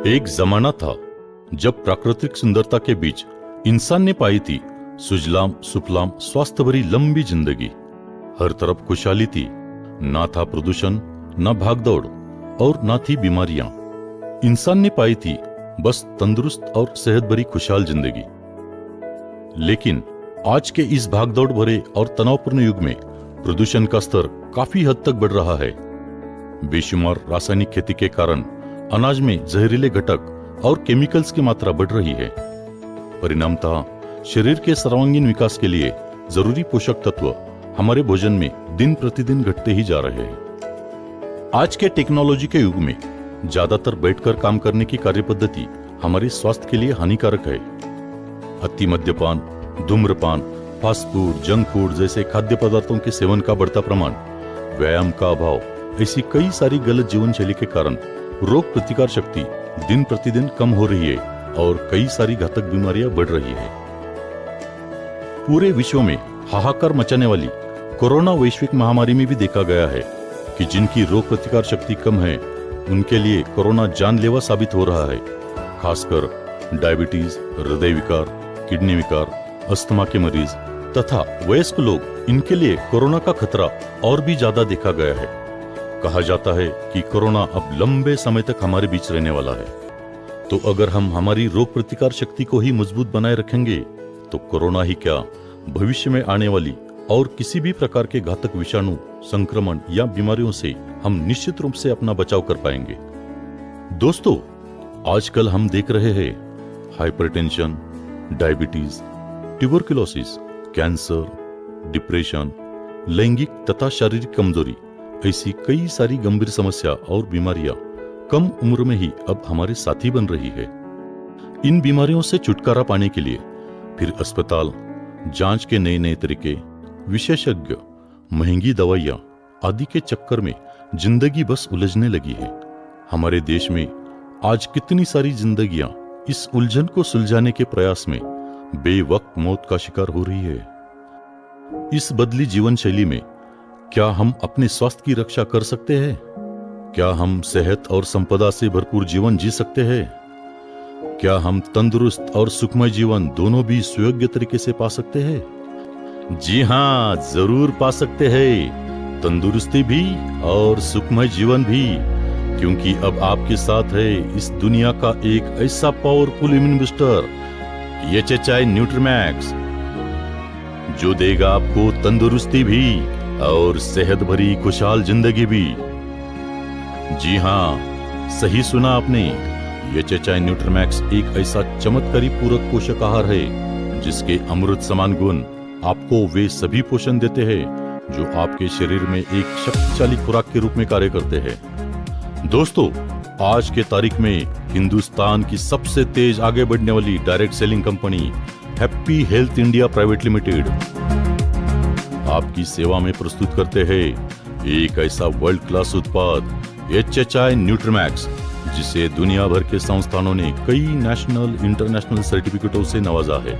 एक जमाना था जब प्राकृतिक सुंदरता के बीच इंसान ने पाई थी सुजलाम सुफलाम स्वास्थ्य भरी लंबी जिंदगी। हर तरफ खुशहाली थी, ना था प्रदूषण, ना भागदौड़ और ना थी बीमारियां। इंसान ने पाई थी बस तंदुरुस्त और सेहत भरी खुशहाल जिंदगी। लेकिन आज के इस भागदौड़ भरे और तनावपूर्ण युग में प्रदूषण का स्तर काफी हद तक बढ़ रहा है। बेशुमार रासायनिक खेती के कारण अनाज में जहरीले घटक और केमिकल्स की मात्रा बढ़ रही है। परिणामतः शरीर के सर्वांगीण विकास के लिए जरूरी पोषक तत्व हमारे भोजन में दिन प्रतिदिन घटते ही जा रहे हैं। आज के टेक्नोलॉजी के युग में ज्यादातर बैठकर काम करने की कार्यपद्धति हमारे स्वास्थ्य के लिए हानिकारक है। अति मद्यपान, धूम्रपान, फास्ट फूड, जंक फूड जैसे खाद्य पदार्थों के सेवन का बढ़ता प्रमाण, व्यायाम का अभाव, ऐसी कई सारी गलत जीवन शैली के कारण रोग प्रतिकार शक्ति दिन प्रतिदिन कम हो रही है और कई सारी घातक बीमारियां बढ़ रही है। पूरे विश्व में हाहाकार मचाने वाली कोरोना वैश्विक महामारी में भी देखा गया है कि जिनकी रोग प्रतिकार शक्ति कम है उनके लिए कोरोना जानलेवा साबित हो रहा है। खासकर डायबिटीज, हृदय विकार, किडनी विकार, अस्थमा के मरीज तथा वयस्क लोग, इनके लिए कोरोना का खतरा और भी ज्यादा देखा गया है। कहा जाता है कि कोरोना अब लंबे समय तक हमारे बीच रहने वाला है। तो अगर हम हमारी रोग प्रतिकार शक्ति को ही मजबूत बनाए रखेंगे तो कोरोना ही क्या, भविष्य में आने वाली और किसी भी प्रकार के घातक विषाणु, संक्रमण या बीमारियों से हम निश्चित रूप से अपना बचाव कर पाएंगे। दोस्तों, आजकल हम देख रहे हैं hypertension, diabetes, tuberculosis, cancer, depression, लैंगिक तथा शारीरिक कमजोरी, ऐसी कई सारी गंभीर समस्या और बीमारियां कम उम्र में ही अब हमारे साथी बन रही है। इन बीमारियों से छुटकारा पाने के लिए फिर अस्पताल, जांच के नए नए तरीके, विशेषज्ञ, महंगी दवाइयां आदि के चक्कर में जिंदगी बस उलझने लगी है। हमारे देश में आज कितनी सारी जिंदगियां इस उलझन को सुलझाने के प्रयास में बेवक्त मौत का शिकार हो रही है। इस बदली जीवन शैली में क्या हम अपने स्वास्थ्य की रक्षा कर सकते हैं? क्या हम सेहत और संपदा से भरपूर जीवन जी सकते हैं? क्या हम तंदुरुस्त और सुखमय जीवन दोनों भी सुयोग्य तरीके से पा सकते हैं? जी हाँ, जरूर पा सकते हैं, तंदुरुस्ती भी और सुखमय जीवन भी, क्योंकि अब आपके साथ है इस दुनिया का एक ऐसा पावरफुल इम्यून बूस्टर, HHI न्यूट्रीमैक्स, जो देगा आपको तंदुरुस्ती भी और सेहत भरी खुशहाल जिंदगी भी। जी हाँ, सही सुना आपने, HHI न्यूट्रीमैक्स एक ऐसा चमत्कारी पूरक पोषक आहार है जिसके अमृत समान गुण आपको वे सभी पोषण देते हैं जो आपके शरीर में एक शक्तिशाली खुराक के रूप में कार्य करते हैं। दोस्तों, आज के तारीख में हिंदुस्तान की सबसे तेज आगे बढ़ने वाली direct selling company happy health India private limited आपकी सेवा में प्रस्तुत करते हैं एक ऐसा वर्ल्ड क्लास उत्पाद HHI न्यूट्रीमैक्स, जिसे दुनिया भर के संस्थानों ने कई नेशनल, इंटरनेशनल सर्टिफिकेटों से नवाजा है।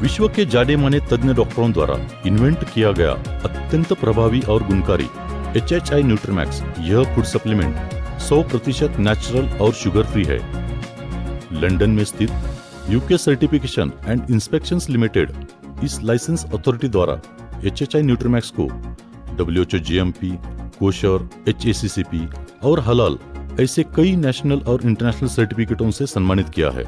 विश्व के जाने माने तज्ञ डॉक्टरों द्वारा इन्वेंट किया गया अत्यंत प्रभावी और गुणकारी HHI न्यूट्रीमैक्स यह फूड सप्लीमेंट 100% नेचुरल और शुगर फ्री है। लंदन में स्थित UK certification and inspections limited इस लाइसेंस अथॉरिटी द्वारा HHI न्यूट्रीमैक्स को WHO GMP, कोशर, HACCP और हलाल ऐसे कई नेशनल और इंटरनेशनल सर्टिफिकेटों से सम्मानित किया है।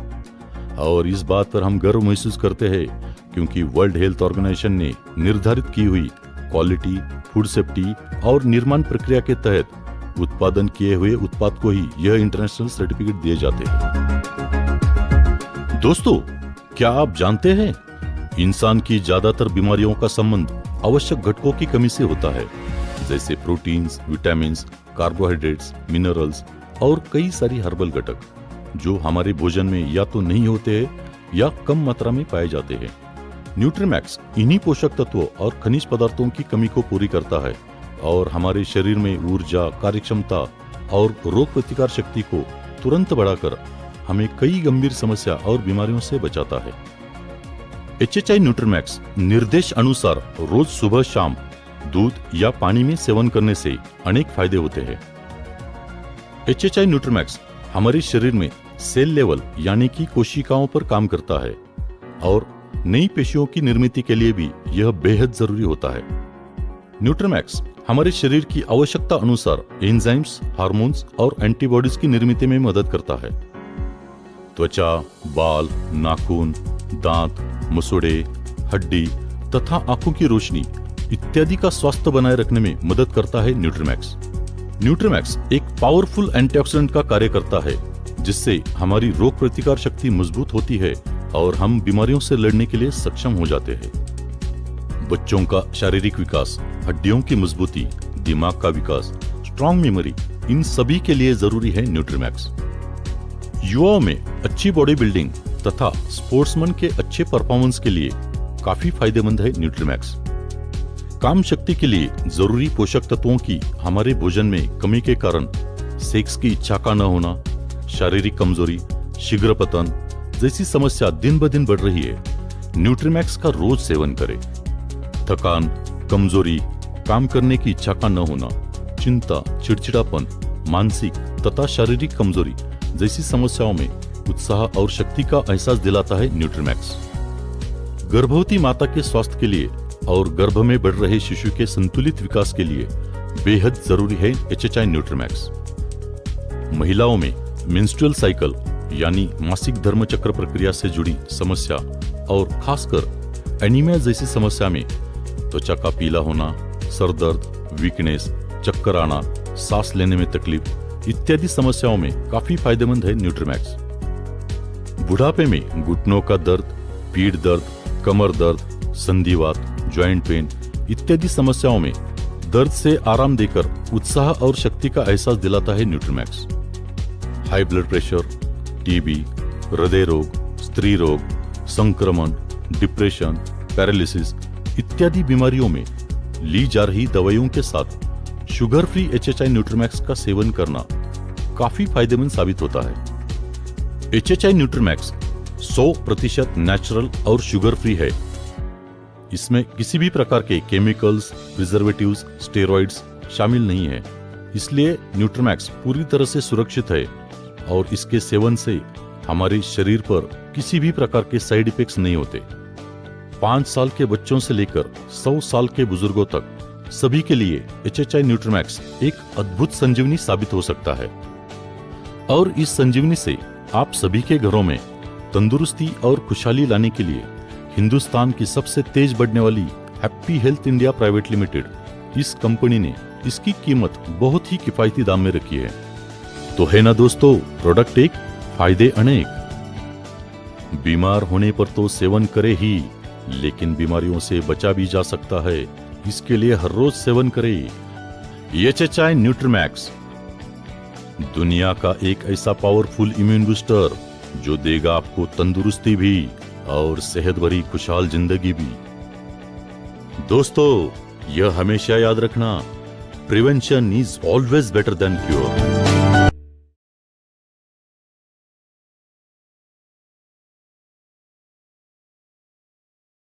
और इस बात पर हम गर्व महसूस करते हैं क्योंकि वर्ल्ड हेल्थ ऑर्गेनाइजेशन ने निर्धारित की हुई क्वालिटी, फूड सेफ्टी और निर्माण प्रक्रिया के तहत उत्पादन किए हुए उत्पाद को ही यह इंटरनेशनल सर्टिफिकेट दिए जाते हैं। दोस्तों, क्या आप जानते हैं इंसान की ज्यादातर बीमारियों का संबंध आवश्यक घटकों की कमी से होता है, जैसे प्रोटीन्स, विटामिन्स, कार्बोहाइड्रेट्स, मिनरल्स और कई सारी हर्बल घटक जो हमारे भोजन में या तो नहीं होते हैं या कम मात्रा में पाए जाते हैं। न्यूट्रीमैक्स इन्हीं पोषक तत्वों और खनिज पदार्थों की कमी को पूरी करता है और हमारे शरीर में ऊर्जा, कार्यक्षमता और रोग प्रतिकार शक्ति को तुरंत बढ़ाकर हमें कई गंभीर समस्या और बीमारियों से बचाता है। HHI न्यूट्रीमैक्स निर्देश अनुसार रोज सुबह शाम दूध या पानी में सेवन करने से अनेक फायदे होते हैं। HHI न्यूट्रीमैक्स हमारे शरीर में सेल लेवल यानी कि कोशिकाओं पर काम करता है और नई पेशियों की निर्मित के लिए भी यह बेहद जरूरी होता है। न्यूट्रीमैक्स हमारे शरीर की आवश्यकता अनुसार एंजाइम्स, हार्मोन्स और एंटीबॉडीज की निर्मित में मदद करता है। त्वचा, बाल, नाखून, दांत, मसूड़े, हड्डी तथा आंखों की रोशनी इत्यादि का स्वास्थ्य बनाए रखने में मदद करता है न्यूट्रीमैक्स। न्यूट्रीमैक्स एक पावरफुल एंटीऑक्सीडेंट का कार्य करता है, जिससे हमारी रोग प्रतिकार शक्ति मजबूत होती है और हम बीमारियों से लड़ने के लिए सक्षम हो जाते हैं। बच्चों का शारीरिक विकास, हड्डियों की मजबूती, दिमाग का विकास, स्ट्रॉन्ग मेमोरी, इन सभी के लिए जरूरी है न्यूट्रीमैक्स। युवाओं में अच्छी बॉडी बिल्डिंग तथा स्पोर्ट्समैन के अच्छे परफॉर्मेंस के लिए काफी फायदेमंद है न्यूट्रीमैक्स। काम शक्ति के लिए जरूरी पोषक तत्वों की हमारे भोजन में कमी के कारण सेक्स की इच्छा का न होना, शारीरिक कमजोरी, शीघ्र पतन जैसी समस्या दिन ब दिन बढ़ रही है। न्यूट्रीमैक्स का रोज सेवन करें। थकान, कमजोरी, काम करने की इच्छा का न होना, चिंता, चिड़चिड़ापन, मानसिक तथा शारीरिक कमजोरी जैसी समस्याओं में उत्साह और शक्ति का एहसास दिलाता है न्यूट्रीमैक्स। गर्भवती माता के स्वास्थ्य के लिए और गर्भ में बढ़ रहे शिशु के संतुलित विकास के लिए बेहद जरूरी है HHI न्यूट्रीमैक्स। महिलाओं में मेंस्ट्रुअल साइकिल यानी मासिक धर्म चक्र प्रक्रिया से जुड़ी समस्या और खासकर एनीमिया जैसी समस्या में त्वचा का पीला होना, सर दर्द, वीकनेस, चक्कर आना, सांस लेने में तकलीफ इत्यादि समस्याओं में काफी फायदेमंद है न्यूट्रीमैक्स। बुढ़ापे में घुटनों का दर्द, पीठ दर्द, कमर दर्द, संधिवात, ज्वाइंट पेन इत्यादि समस्याओं में दर्द से आराम देकर उत्साह और शक्ति का एहसास दिलाता है न्यूट्रीमैक्स। हाई ब्लड प्रेशर, टीबी, हृदय रोग, स्त्री रोग, संक्रमण, डिप्रेशन, पैरालिसिस इत्यादि बीमारियों में ली जा रही दवाइयों के साथ शुगर फ्री HHI न्यूट्रीमैक्स का सेवन करना काफी फायदेमंद साबित होता है। HHI न्यूट्रीमैक्स 100% नेचुरल और शुगर फ्री है। इसमें किसी भी प्रकार के केमिकल्स, प्रिजर्वेटिव्स, स्टेरॉइड्स शामिल नहीं है। इसलिए न्यूट्रीमैक्स पूरी तरह से सुरक्षित है और इसके सेवन से हमारे शरीर पर किसी भी प्रकार के साइड इफेक्ट्स नहीं होते। 5 साल के बच्चों से लेकर 100 साल के बुजुर्गों तक सभी के लिए HHI न्यूट्रीमैक्स एक अद्भुत संजीवनी साबित हो सकता है और इस संजीवनी से आप सभी के घरों में तंदुरुस्ती और खुशहाली लाने के लिए हिंदुस्तान की सबसे तेज बढ़ने वाली happy health India private limited इस कंपनी ने इसकी कीमत बहुत ही किफायती दाम में रखी है। तो है ना दोस्तों, प्रोडक्ट एक, फायदे अनेक। बीमार होने पर तो सेवन करे ही, लेकिन बीमारियों से बचा भी जा सकता है। इसके लिए हर रोज सेवन करें HHI न्यूट्रीमैक्स, दुनिया का एक ऐसा पावरफुल इम्यून बूस्टर जो देगा आपको तंदुरुस्ती भी और सेहत भरी खुशहाल जिंदगी भी। दोस्तों, यह हमेशा याद रखना, prevention is always better than cure.